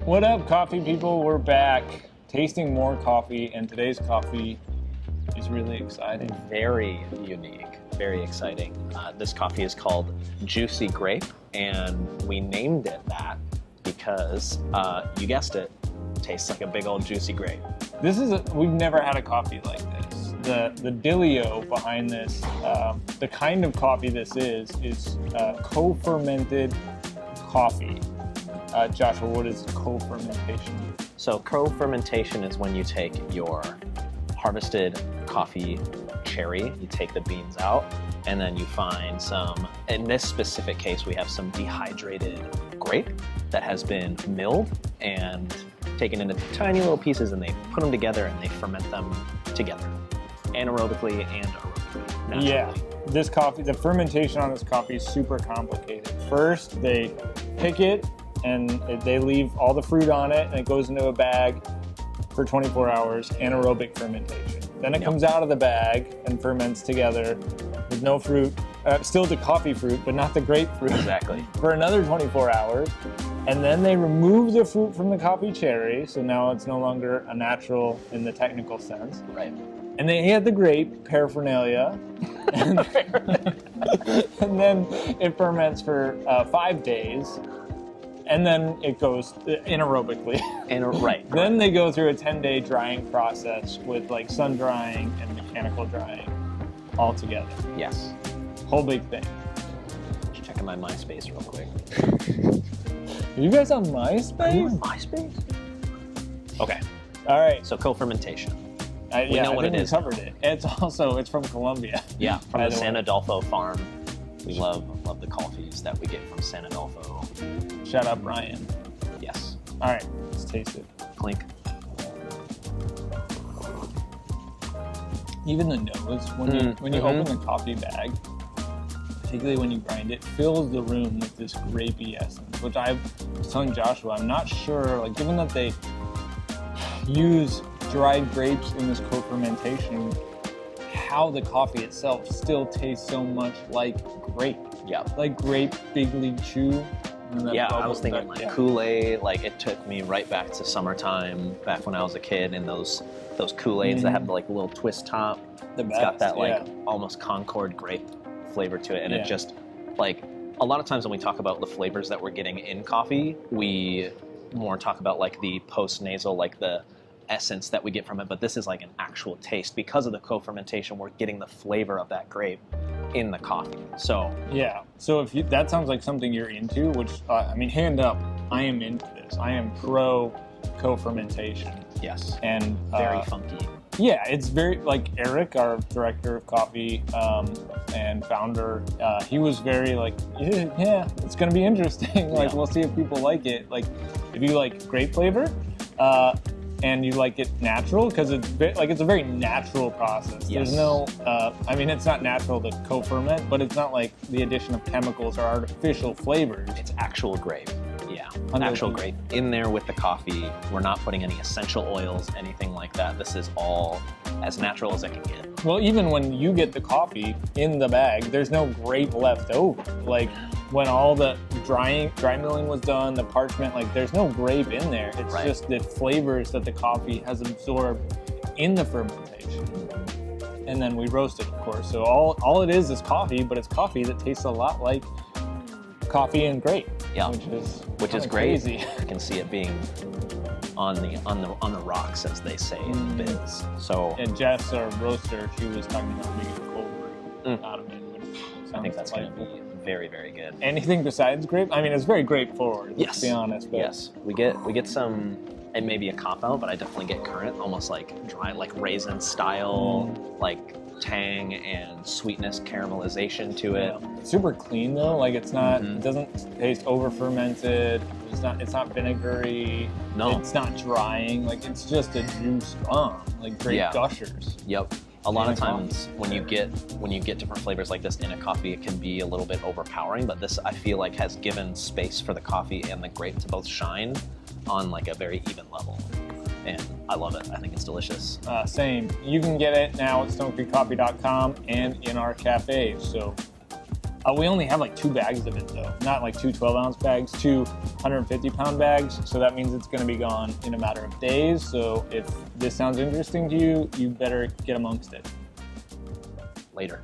What up, coffee people? We're back tasting more coffee, and today's coffee is really exciting. Very unique, very exciting. This coffee is called Juicy Grape, and we named it that because, you guessed it, tastes like a big old juicy grape. We've never had a coffee like this. The dealio behind this, the kind of coffee this is co-fermented coffee. Joshua, what is co-fermentation? So co-fermentation is when you take your harvested coffee cherry, you take the beans out, and then you find some, in this specific case, we have some dehydrated grape that has been milled and taken into tiny little pieces, and they put them together and they ferment them together, anaerobically and aerobically, naturally. Yeah, this coffee, the fermentation on this coffee is super complicated. First, they pick it and they leave all the fruit on it, and it goes into a bag for 24 hours, anaerobic fermentation. Then it comes out of the bag and ferments together with no fruit, still the coffee fruit, but not the grapefruit. Exactly. For another 24 hours. And then they remove the fruit from the coffee cherry, so now it's no longer a natural in the technical sense. Right. And they add the grape paraphernalia, and then it ferments for 5 days, and then it goes anaerobically. Right. Then they go through a 10-day drying process with like sun drying and mechanical drying all together. Yes. Whole big thing. Just checking my MySpace real quick. Are you guys on MySpace? Are you on MySpace? Okay. All right. So co-fermentation. We know what it is. We covered it. It's from Colombia. Yeah, from the San way. Odolfo farm. We love the coffees that we get from San Odolfo. Shout out Brian. Yes. All right, let's taste it. Clink. Even the nose, when you open the coffee bag, particularly when you grind it, fills the room with this grapey essence, which I was telling Joshua, I'm not sure, like given that they use dried grapes in this co-fermentation, how the coffee itself still tastes so much like grape. Yeah. Like grape Big League Chew. Yeah, I was thinking like Kool-Aid, like it took me right back to summertime, back when I was a kid, and those Kool-Aids that have the like little twist top. It's got that like almost Concord grape flavor to it, and it just like a lot of times when we talk about the flavors that we're getting in coffee, we more talk about like the post-nasal, like the essence that we get from it, but this is like an actual taste. Because of the co-fermentation, we're getting the flavor of that grape in the coffee. So yeah, so if that sounds like something you're into, which I mean, hand up, I am into this. I am pro co-fermentation. Yes. And very funky. Yeah, it's very like Eric, our director of coffee and founder. He was very like, yeah, it's gonna be interesting. Like we'll see if people like it. Like if you like grape flavor. And you like it natural, because it's a very natural process. Yes. There's no, I mean, it's not natural to co-ferment, but it's not like the addition of chemicals or artificial flavors. It's actual grape. Yeah, actual grape in there with the coffee. We're not putting any essential oils, anything like that. This is all as natural as it can get. Well, even when you get the coffee in the bag, there's no grape left over. Like when all the dry milling was done, the parchment, like there's no grape in there. It's just the flavors that the coffee has absorbed in the fermentation. And then we roast it, of course. So all it is coffee, but it's coffee that tastes a lot like coffee and grape. Yeah, which is great. Crazy. You can see it being on the rocks, as they say in the biz. So and Jess, our roaster, she was talking about making a cold brew out of it. I think that's going to be very, very good. Anything besides grape? I mean, it's very grape forward. Let's be honest. But yes, we get some. It may be a cop out, but I definitely get current, almost like dry, like raisin style, like tang and sweetness, caramelization to it. It's super clean though. Like it's not. It doesn't taste over fermented. It's not vinegary. No. It's not drying. Like it's just a juice bomb. Like grape gushers. Yep. A lot of times when you get different flavors like this in a coffee, it can be a little bit overpowering, but this I feel like has given space for the coffee and the grape to both shine on like a very even level. And I love it. I think it's delicious. Same. You can get it now at stonecreekcoffee.com and in our cafes. So We only have like 2 bags of it though, not like 2 12-ounce bags, 2 150-pound bags. So that means it's going to be gone in a matter of days. So if this sounds interesting to you, you better get amongst it. Later.